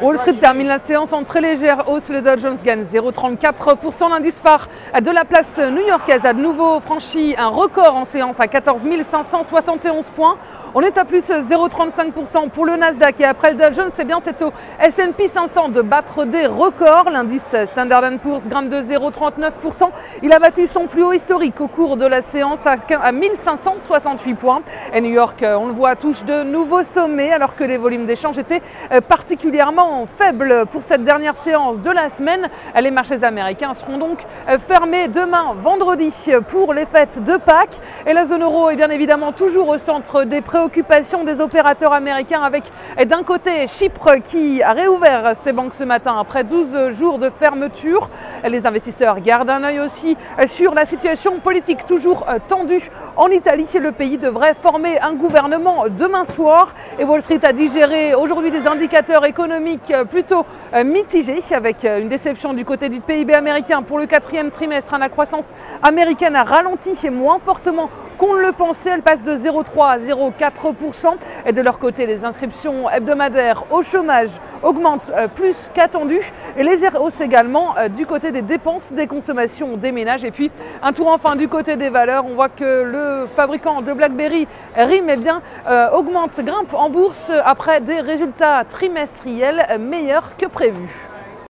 Wall Street termine la séance en très légère hausse. Le Dow Jones gagne 0,34%. L'indice phare de la place new-yorkaise a de nouveau franchi un record en séance à 14 571 points. On est à plus 0,35% pour le Nasdaq. Et après le Dow Jones, c'est bien c'est au S&P 500 de battre des records. L'indice Standard & Poor's grimpe de 0,39%. Il a battu son plus haut historique au cours de la séance à 1568 points. Et New York, on le voit, touche de nouveaux sommets alors que les volumes d'échange étaient particulièrement faibles pour cette dernière séance de la semaine. Les marchés américains seront donc fermés demain vendredi pour les fêtes de Pâques. Et la zone euro est bien évidemment toujours au centre des préoccupations des opérateurs américains avec d'un côté Chypre qui a réouvert ses banques ce matin après 12 jours de fermeture. Les investisseurs gardent un œil aussi sur la situation politique toujours tendue en Italie. Le pays devrait former un gouvernement demain soir et Wall Street a digéré aujourd'hui des indicateurs économiques plutôt mitigés avec une déception du côté du PIB américain pour le quatrième trimestre. La croissance américaine a ralenti et moins fortement qu'on ne le pensait. Elle passe de 0,3 à 0,4%. Et de leur côté, les inscriptions hebdomadaires au chômage augmentent plus qu'attendu. Et légère hausse également du côté des dépenses des consommations des ménages. Et puis un tour enfin du côté des valeurs. On voit que le fabricant de BlackBerry, RIM, grimpe en bourse après des résultats trimestriels meilleurs que prévus.